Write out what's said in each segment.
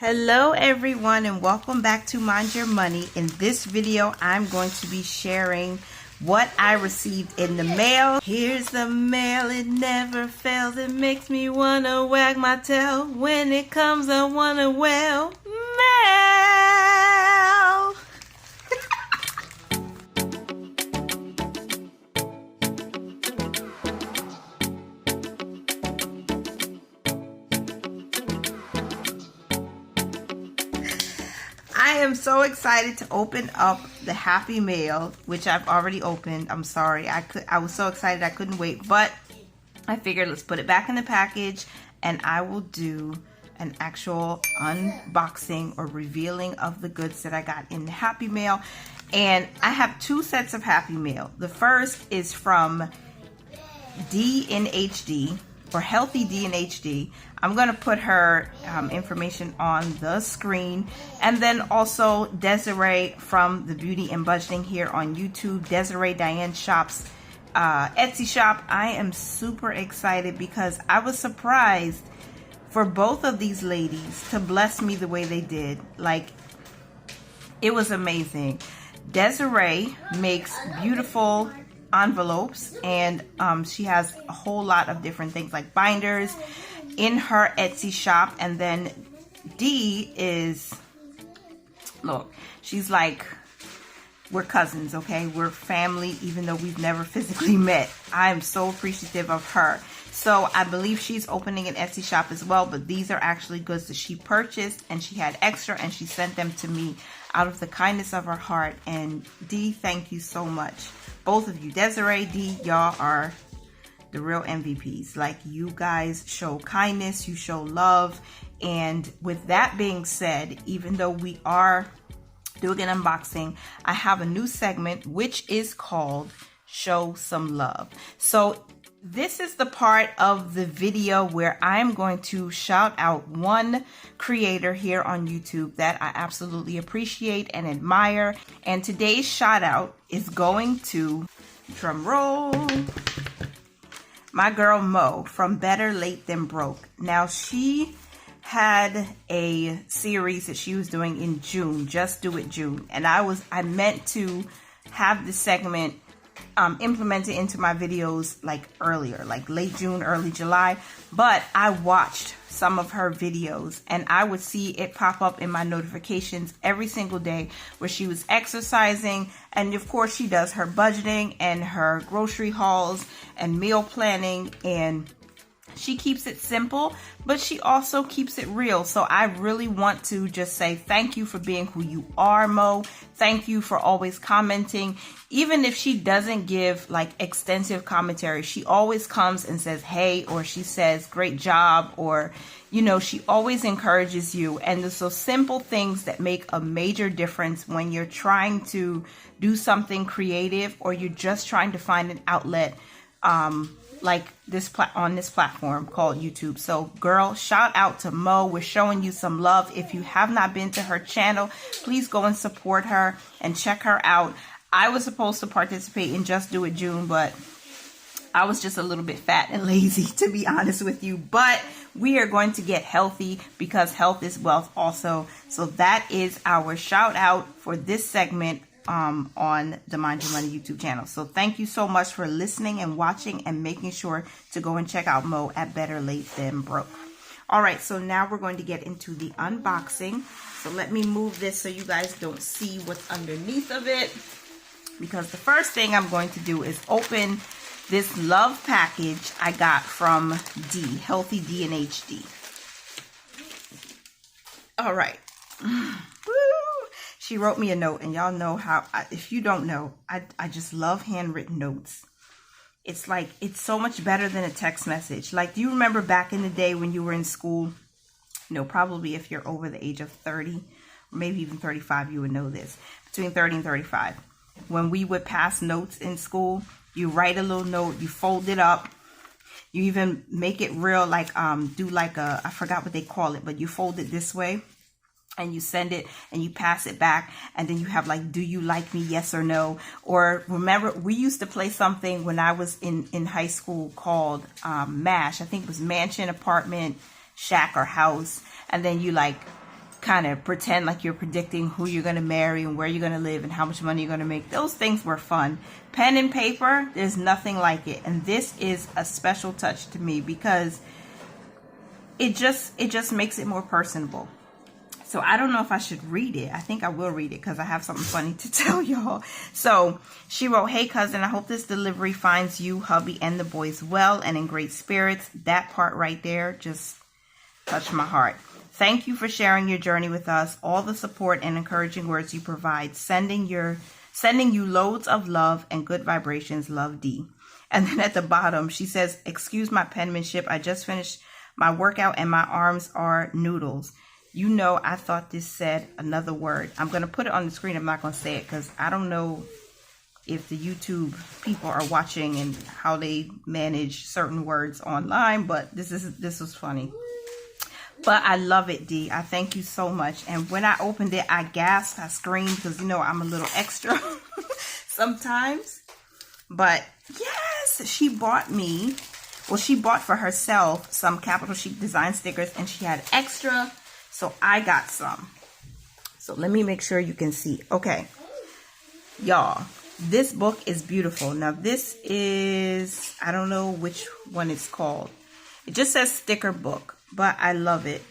Hello everyone and welcome back to Mind Your Money. In this video I'm going to be sharing what I received in the mail. Here's the mail, it never fails. It makes me wanna wag my tail. When it comes I wanna wail. Mail! I am so excited to open up the Happy Mail, which I've already opened. I'm sorry. I was so excited I couldn't wait, but I figured let's put it back in the package and I will do an actual unboxing or revealing of the goods that I got in the Happy Mail. And I have two sets of Happy Mail. The first is from DNHD, or Healthy DNHD. I'm gonna put her information on the screen, and then also Desiree from the Beauty and Budgeting here on YouTube, Desiree Diane Shop's Etsy shop. I am super excited because I was surprised for both of these ladies to bless me the way they did. Like, it was amazing. Desiree makes beautiful envelopes, and she has a whole lot of different things like binders in her Etsy shop. And then D is, look, she's like, we're cousins, okay? We're family, even though we've never physically met. I am so appreciative of her. So I believe she's opening an Etsy shop as well, but these are actually goods that she purchased and she had extra and she sent them to me out of the kindness of her heart. And D, thank you so much. Both of you, Desiree, D, y'all are the real MVPs. Like, you guys show kindness, you show love. And with that being said, even though we are doing an unboxing, I have a new segment which is called Show Some Love. So this is the part of the video where I'm going to shout out one creator here on YouTube that I absolutely appreciate and admire. And today's shout out is going to, drum roll, my girl Mo from Better Late Than Broke. Now, she had a series that she was doing in June, Just Do It June. And I meant to have this segment implemented into my videos like earlier, like late June, early July, but I watched some of her videos and I would see it pop up in my notifications every single day where she was exercising. And of course she does her budgeting and her grocery hauls and meal planning, and she keeps it simple, but she also keeps it real. So I really want to just say thank you for being who you are, Mo. Thank you for always commenting. Even if she doesn't give like extensive commentary, she always comes and says, hey, or she says, great job, or, you know, she always encourages you. And there's those simple things that make a major difference when you're trying to do something creative or you're just trying to find an outlet, like this on this platform called YouTube. So girl, shout out to Mo. We're showing you some love. If you have not been to her channel, please go and support her and check her out. I was supposed to participate in Just Do It June, but I was just a little bit fat and lazy, to be honest with you. But we are going to get healthy because health is wealth also. So that is our shout out for this segment on the Mind Your Money YouTube channel. So thank you so much for listening and watching and making sure to go and check out Mo at Better Late Than Broke. All right, so now we're going to get into the unboxing. So let me move this so you guys don't see what's underneath of it, because the first thing I'm going to do is open this love package I got from D, Healthy DNHD. All right. She wrote me a note, and y'all know how, if you don't know, I just love handwritten notes. It's like, it's so much better than a text message. Like, do you remember back in the day when you were in school? You know, probably if you're over the age of 30, or maybe even 35, you would know this. Between 30 and 35. When we would pass notes in school, you write a little note, you fold it up. You even make it real, like, do like a, I forgot what they call it, but you fold it this way. And you send it and you pass it back, and then you have like, do you like me, yes or no? Or remember, we used to play something when I was in high school called MASH. I think it was Mansion, Apartment, Shack, or House. And then you like kind of pretend like you're predicting who you're going to marry and where you're going to live and how much money you're going to make. Those things were fun. Pen and paper, there's nothing like it. And this is a special touch to me because it just makes it more personable. So I don't know if I should read it. I think I will read it because I have something funny to tell y'all. So she wrote, "Hey cousin, I hope this delivery finds you, hubby, and the boys well and in great spirits." That part right there just touched my heart. "Thank you for sharing your journey with us, all the support and encouraging words you provide. Sending you loads of love and good vibrations. Love, D." And then at the bottom, she says, "Excuse my penmanship. I just finished my workout and my arms are noodles. You know, I thought this said another word." I'm going to put it on the screen. I'm not going to say it because I don't know if the YouTube people are watching and how they manage certain words online, but this was funny. But I love it, D. I thank you so much. And when I opened it, I gasped, I screamed because, you know, I'm a little extra sometimes. But yes, she bought me, well, she bought for herself some Capital Chic Design stickers and she had extra. So I got some. So let me make sure you can see. Okay, y'all, this book is beautiful. Now this is, I don't know which one it's called. It just says sticker book, but I love it.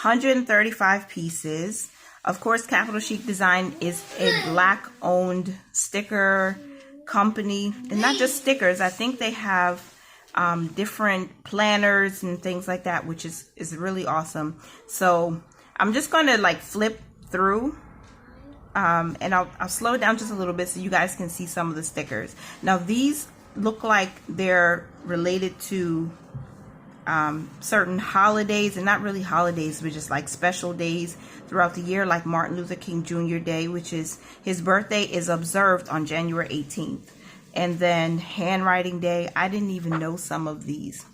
135 pieces. Of course, Capital Chic Design is a Black owned sticker company. And not just stickers. I think they have different planners and things like that, which is really awesome. So I'm just going to like flip through and I'll slow it down just a little bit so you guys can see some of the stickers. Now these look like they're related to certain holidays, and not really holidays, but just like special days throughout the year, like Martin Luther King Jr. Day, which is his birthday is observed on January 18th. And then Handwriting Day. I didn't even know some of these.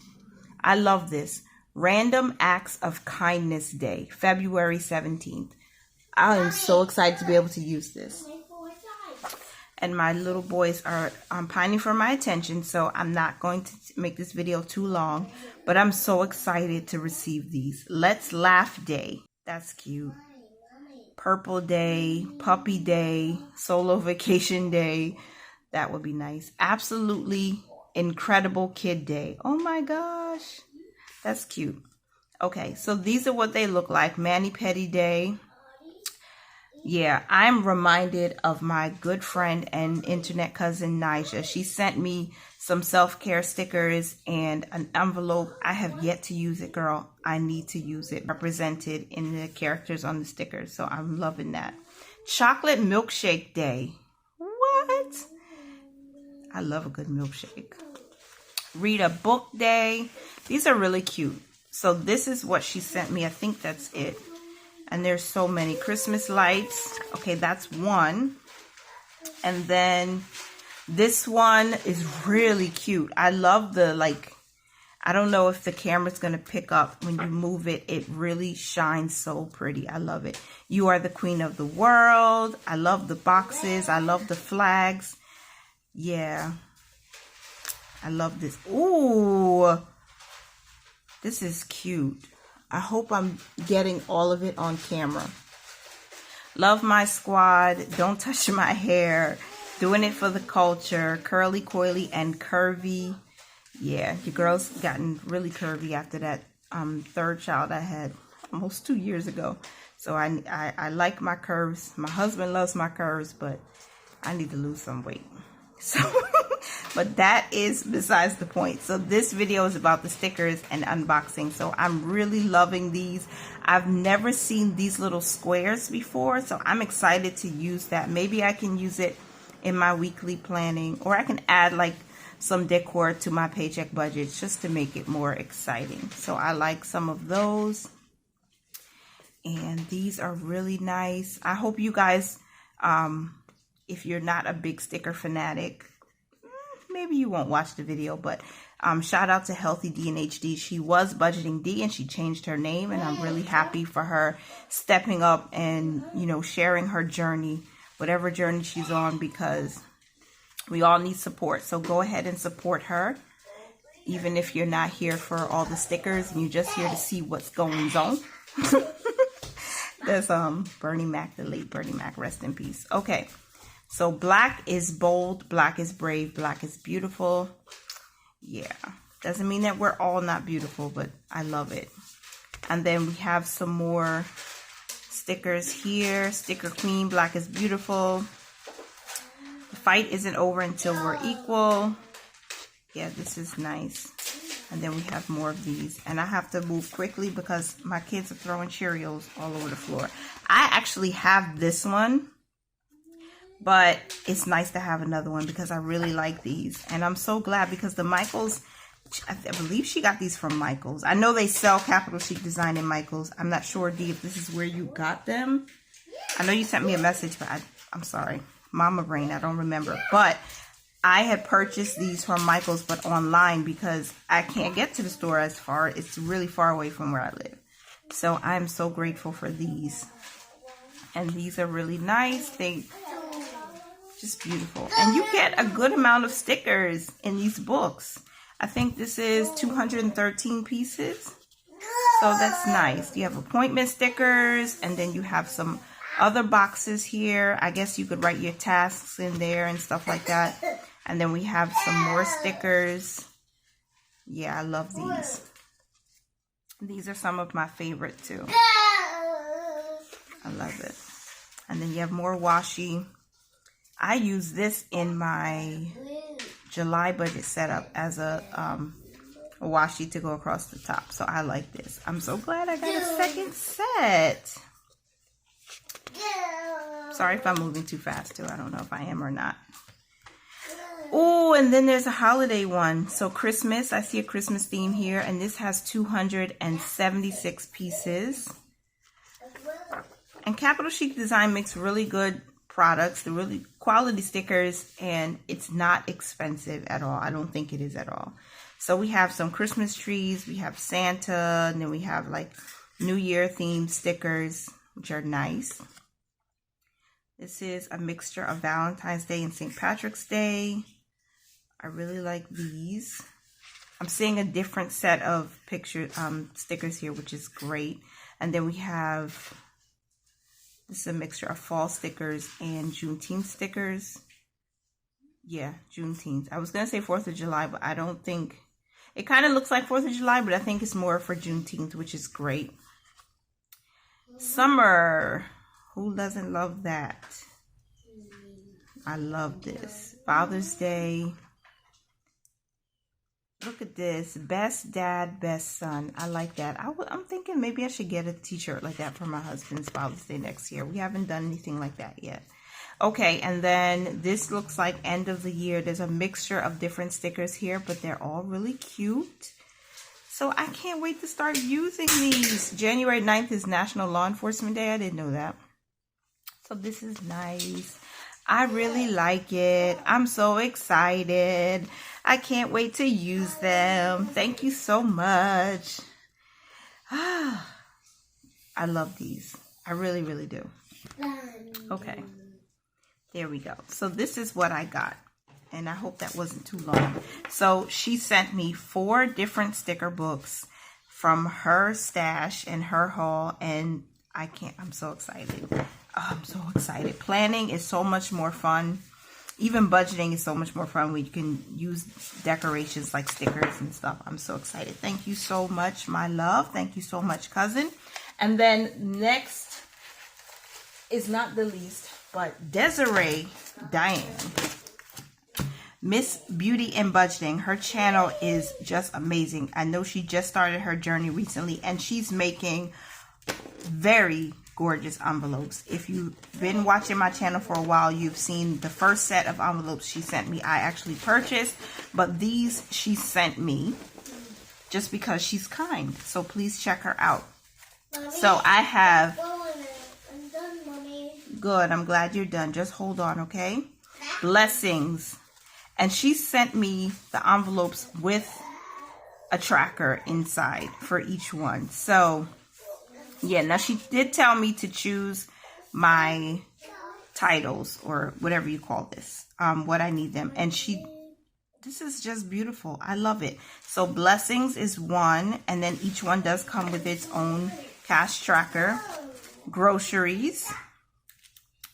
I love this. Random Acts of Kindness Day, February 17th. I am so excited to be able to use this. And my little boys are pining for my attention, so I'm not going to make this video too long. But I'm so excited to receive these. Let's Laugh Day. That's cute. Purple Day, Puppy Day, Solo Vacation Day. That would be nice. Absolutely Incredible Kid Day. Oh my gosh. That's cute. Okay, so these are what they look like. Mani-Pedi Day. Yeah, I'm reminded of my good friend and internet cousin, Nija. She sent me some self-care stickers and an envelope. I have yet to use it, girl. I need to use it. Represented in the characters on the stickers. So I'm loving that. Chocolate Milkshake Day. What? I love a good milkshake. Read a Book Day. These are really cute. So this is what she sent me. I think that's it. And there's so many. Christmas lights. Okay, that's one. And then this one is really cute. I love the, like, I don't know if the camera's going to pick up when you move it. It really shines so pretty. I love it. You are the queen of the world. I love the boxes. I love the flags. Yeah. I love this. Ooh. This is cute. I hope I'm getting all of it on camera. Love my squad. Don't touch my hair. Doing it for the culture. Curly, coily, and curvy. Yeah, your girl's gotten really curvy after that third child I had almost 2 years ago. So I like my curves. My husband loves my curves, but I need to lose some weight. So, but that is besides the point. So this video is about the stickers and unboxing. So I'm really loving these. I've never seen these little squares before. So I'm excited to use that. Maybe I can use it in my weekly planning, or I can add like some decor to my paycheck budget just to make it more exciting. So I like some of those. And these are really nice. I hope you guys, if you're not a big sticker fanatic, maybe you won't watch the video, but shout out to Healthy D and HD. She was Budgeting D and she changed her name, and I'm really happy for her stepping up and, you know, sharing her journey, whatever journey she's on, because we all need support. So go ahead and support her, even if you're not here for all the stickers and you're just here to see what's going on. That's Bernie Mac, the late Bernie Mac, rest in peace. Okay, so black is bold, black is brave, black is beautiful. Yeah, doesn't mean that we're all not beautiful, but I love it. And then we have some more stickers here. Sticker Queen, black is beautiful. The fight isn't over until we're equal. Yeah, this is nice. And then we have more of these. And I have to move quickly because my kids are throwing Cheerios all over the floor. I actually have this one, but it's nice to have another one because I really like these. And I'm so glad because the Michaels, I believe she got these from Michaels. I know they sell Capital Chic Design in Michaels. I'm not sure, Dee, if this is where you got them. I know you sent me a message, but I'm sorry. Mama brain, I don't remember. But I had purchased these from Michaels, but online because I can't get to the store as far. It's really far away from where I live. So I'm so grateful for these. And these are really nice. They just beautiful. And you get a good amount of stickers in these books. I think this is 213 pieces. So that's nice. You have appointment stickers, and then you have some other boxes here. I guess you could write your tasks in there and stuff like that. And then we have some more stickers. Yeah, I love these. These are some of my favorite too. I love it. And then you have more washi. I use this in my July budget setup as a washi to go across the top. So I like this. I'm so glad I got a second set. Sorry if I'm moving too fast too. I don't know if I am or not. Oh, and then there's a holiday one. So Christmas, I see a Christmas theme here, and this has 276 pieces. And Capital Chic Design makes really good products, the really quality stickers, and it's not expensive at all. I don't think it is at all. So we have some Christmas trees, we have Santa, and then we have like New Year themed stickers, which are nice. This is a mixture of Valentine's Day and St. Patrick's Day. I really like these. I'm seeing a different set of stickers here, which is great. And then we have, this is a mixture of fall stickers and Juneteenth stickers. Yeah, Juneteenth. I was going to say 4th of July, but I don't think, it kind of looks like 4th of July, but I think it's more for Juneteenth, which is great. Summer. Who doesn't love that? I love this. Father's Day. Look at this. Best dad, best son. I like that. I'm thinking maybe I should get a t-shirt like that for my husband's Father's Day next year. We haven't done anything like that yet. Okay, and then this looks like end of the year. There's a mixture of different stickers here, but they're all really cute. So I can't wait to start using these. January 9th is National Law Enforcement Day. I didn't know that. So this is nice. I really like it. I'm so excited. I can't wait to use them. Thank you so much. I love these. I really, really do. Okay. There we go. So this is what I got. And I hope that wasn't too long. So she sent me 4 different sticker books from her stash and her haul. And I'm so excited. Oh, I'm so excited. Planning is so much more fun. Even budgeting is so much more fun when you can use decorations like stickers and stuff. I'm so excited. Thank you so much, my love. Thank you so much, cousin. And then next is not the least, but Desiree Diane. Miss Beauty and Budgeting. Her channel is just amazing. I know she just started her journey recently, and she's making very gorgeous envelopes. If you've been watching my channel for a while, you've seen the first set of envelopes she sent me. I actually purchased, but these she sent me just because she's kind. So please check her out. Mommy, so I have... I'm done, Mommy. Good. I'm glad you're done. Just hold on, okay? Blessings. And she sent me the envelopes with a tracker inside for each one. So... yeah, now she did tell me to choose my titles or whatever you call this, what I need them. And this is just beautiful. I love it. So Blessings is one, and then each one does come with its own cash tracker. groceries,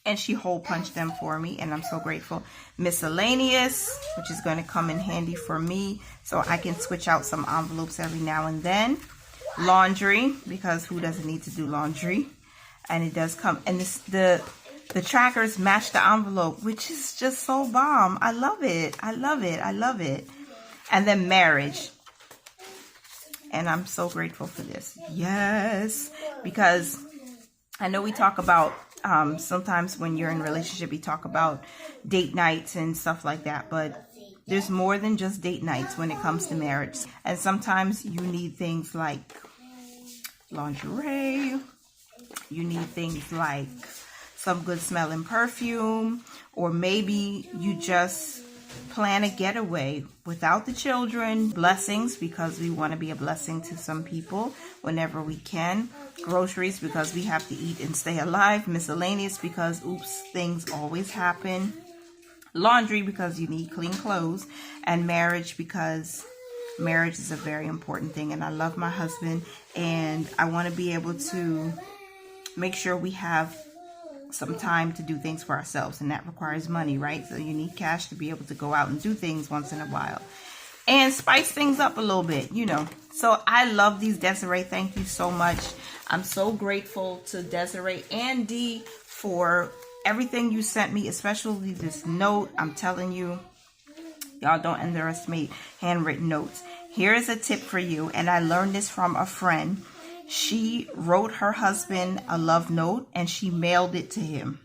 and she hole punched them for me, and I'm so grateful. Miscellaneous, which is going to come in handy for me so I can switch out some envelopes every now and then. Laundry, because who doesn't need to do laundry? And it does come, and the trackers match the envelope, which is just so bomb. I love it. I love it. I love it. And then marriage. And I'm so grateful for this. Yes, because I know we talk about, sometimes when you're in a relationship, you talk about date nights and stuff like that, but there's more than just date nights when it comes to marriage. And sometimes you need things like lingerie, you need things like some good smelling perfume, or maybe you just plan a getaway without the children. Blessings, because we want to be a blessing to some people whenever we can. Groceries, because we have to eat and stay alive. Miscellaneous, because oops, things always happen. Laundry, because you need clean clothes. And marriage, because marriage is a very important thing, and I love my husband, and I want to be able to make sure we have some time to do things for ourselves, and that requires money, right? So you need cash to be able to go out and do things once in a while and spice things up a little bit, you know. So I love these, Desiree. Thank you so much. I'm so grateful to Desiree and Dee for everything you sent me, especially this note. I'm telling you, y'all don't underestimate handwritten notes. Here is a tip for you, and I learned this from a friend. She wrote her husband a love note and she mailed it to him.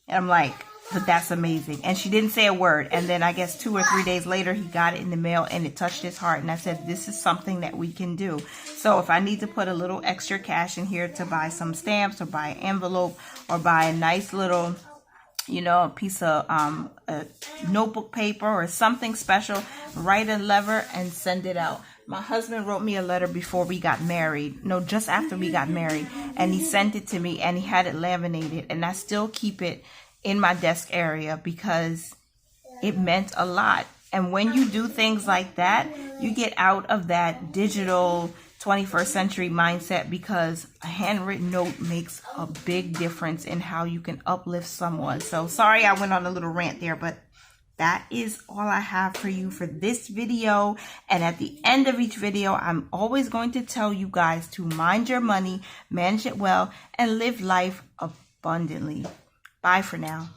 And I'm like, but that's amazing. And she didn't say a word. And then I guess 2 or 3 days later, he got it in the mail and it touched his heart. And I said, this is something that we can do. So if I need to put a little extra cash in here to buy some stamps or buy an envelope or buy a nice little, you know, a piece of a notebook paper or something special, write a letter and send it out. My husband wrote me a letter before we got married. No, just after we got married. And he sent it to me and he had it laminated. And I still keep it in my desk area because it meant a lot. And when you do things like that, you get out of that digital 21st century mindset, because a handwritten note makes a big difference in how you can uplift someone. So sorry I went on a little rant there, but that is all I have for you for this video. And at the end of each video, I'm always going to tell you guys to mind your money, manage it well, and live life abundantly. Bye for now.